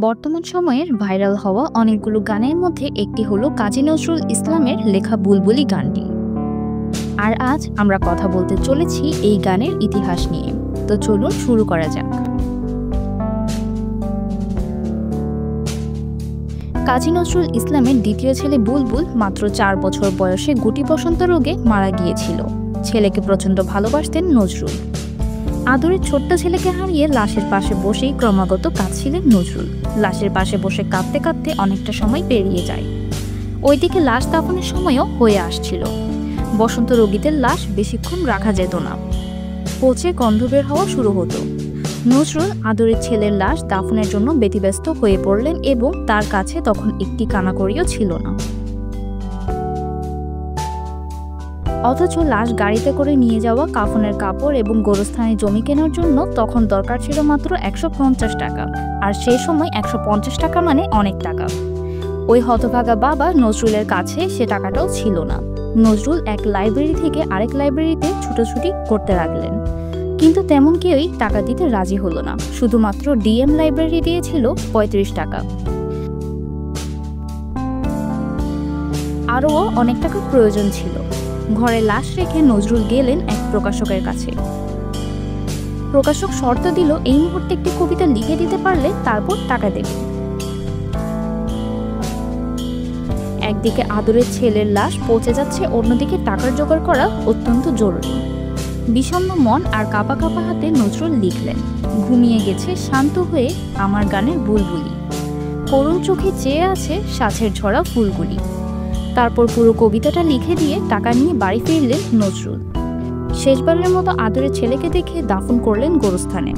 বর্তমান সময়ের ভাইরাল হওয়া অনেকগুলো গানের মধ্যে একটি হলো কাজী নজরুল ইসলামের লেখা বুলবুলি গানটি। আর আজ আমরা কথা বলতে চলেছি এই গানের ইতিহাস নিয়ে। তো চলুন শুরু করা যাক। কাজী নজরুল ইসলামের দ্বিতীয় ছেলে বুলবুল মাত্র 4 বছর বয়সে গুটি বসন্ত রোগে মারা গিয়েছিল। ছেলেকে প্রচণ্ড ভালোবাসতেন নজরুল। আদরের ছোট্ট ছেলেকে হারিয়ে লাশের পাশে বসেই ক্রমাগত কাঁদছিলেন নজরুল। লাশের পাশে বসে কাঁদতে কাঁদতে অনেকটা সময় পেরিয়ে যায়। ওইদিকে লাশ দাফনের সময়ও হয়ে আসছিল। বসন্ত রোগীদের লাশ বেশিক্ষণ রাখা যেত না, পচে গন্ধ বের হওয়া শুরু হতো। নজরুল আদরের ছেলের লাশ দাফনের জন্য ব্যতিব্যস্ত হয়ে পড়লেন এবং তার কাছে তখন একটি কানাকড়িও ছিল না। অথচ লাশ গাড়িতে করে নিয়ে যাওয়া, কাফনের কাপড় এবং গোরস্থানে জমি কেনার জন্য তখন দরকার ছিল মাত্র 150 টাকা। আর সেই সময় 150 টাকা মানে অনেক টাকা। ওই হতভাগা বাবা নজরুলের কাছে সে টাকাটাও ছিল না। নজরুল এক লাইব্রেরি থেকে আরেক লাইব্রেরিতে ছুটোছুটি করতে লাগলেন, কিন্তু তেমন কেউই টাকা দিতে রাজি হলো না। শুধুমাত্র ডিএম লাইব্রেরি দিয়েছিল 35 টাকা। আরও অনেক টাকার প্রয়োজন ছিল। ঘরে লাশ রেখে নজরুল গেলেন এক প্রকাশকের কাছে। প্রকাশক শর্ত দিল এই মুহূর্তে একটি কবিতা লিখে দিতে পারলে তারপর টাকা দেবে। একদিকে আদরের ছেলের লাশ পচে যাচ্ছে, অন্যদিকে টাকার জোগাড় করা অত্যন্ত জরুরি। বিষণ্ণ মন আর কাঁপা কাঁপা হাতে নজরুল লিখলেন, ঘুমিয়ে গেছে শান্ত হয়ে আমার গানের বুলবুলি, করুণ চোখে চেয়ে আছে সাঁচের ঝরা ফুলগুলি। তারপর পুরো কবিতাটা লিখে দিয়ে টাকা নিয়ে বাড়ি ফিরলেন নজরুল। শেষবারের মতো আদরের ছেলেকে দেখে দাফন করলেন গোরস্থানে।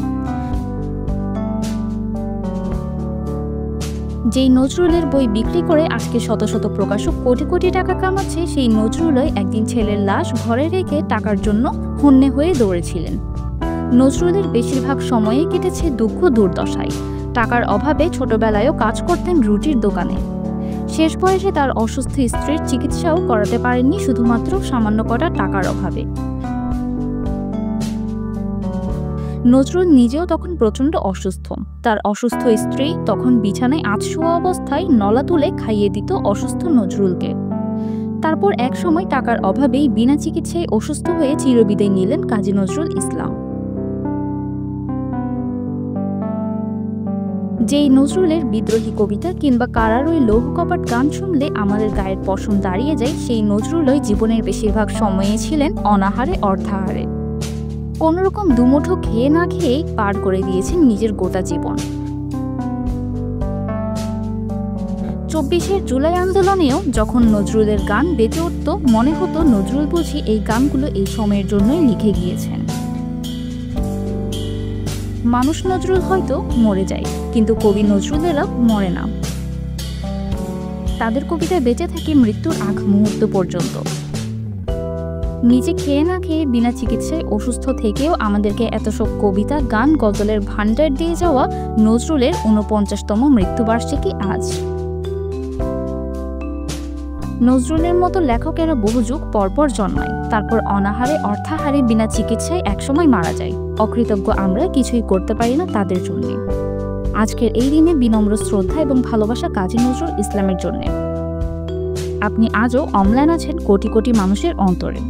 যেই নজরুলের বই বিক্রি করে আজকে শত শত প্রকাশক কোটি কোটি টাকা কামাচ্ছে, সেই নজরুলই একদিন ছেলের লাশ ঘরে রেখে টাকার জন্য হন্যে হয়ে দৌড়েছিলেন। নজরুলের বেশিরভাগ সময়ে কেটেছে দুঃখ দুর্দশায়। টাকার অভাবে ছোটবেলায়ও কাজ করতেন রুটির দোকানে। শেষ বয়সে তার অসুস্থ স্ত্রীর চিকিৎসাও করাতে পারেননি শুধুমাত্র সামান্য কটা টাকার অভাবে। নজরুল নিজেও তখন প্রচণ্ড অসুস্থ। তার অসুস্থ স্ত্রী তখন বিছানায় আধশোয়া অবস্থায় নলা তুলে খাইয়ে দিত অসুস্থ নজরুলকে। তারপর এক সময় টাকার অভাবেই বিনা চিকিৎসায় অসুস্থ হয়ে চিরবিদায় নিলেন কাজী নজরুল ইসলাম। যেই নজরুলের বিদ্রোহী কবিতা কিংবা কারার ওই লৌহ কপাট গান শুনলে আমাদের গায়ের পশম দাঁড়িয়ে যায়, সেই নজরুলই জীবনের বেশিরভাগ সময়ে ছিলেন অনাহারে অর্থাহারে। কোনোরকম দুমুঠো খেয়ে না খেয়েই পার করে দিয়েছেন নিজের গোটা জীবন। 24 জুলাই আন্দোলনেও যখন নজরুলের গান বেঁচে উঠত, মনে হতো নজরুল বুঝি এই গানগুলো এই সময়ের জন্যই লিখে গিয়েছেন। মানুষ নজরুল হয়তো মরে যায়, কিন্তু কবি নজরুলেরা মরে না। তাদের কবিতা বেঁচে থাকে মৃত্যুর আগ মুহূর্ত পর্যন্ত। নিজে খেয়ে না খেয়ে বিনা চিকিৎসায় অসুস্থ থেকেও আমাদেরকে এত সব কবিতা, গান, গজলের ভান্ডার দিয়ে যাওয়া নজরুলের 49তম মৃত্যুবার্ষিকী আজ। নজরুলের মতো লেখকেরা বহু যুগ পরপর জন্মায়, তারপর অনাহারে অর্থাহারে বিনা চিকিৎসায় একসময় মারা যায়। অকৃতজ্ঞ আমরা, কিছুই করতে পারি না তাদের জন্য। আজকের এই দিনে বিনম্র শ্রদ্ধা এবং ভালোবাসা কাজী নজরুল ইসলামের জন্য। আপনি আজও অম্লান আছেন কোটি কোটি মানুষের অন্তরে।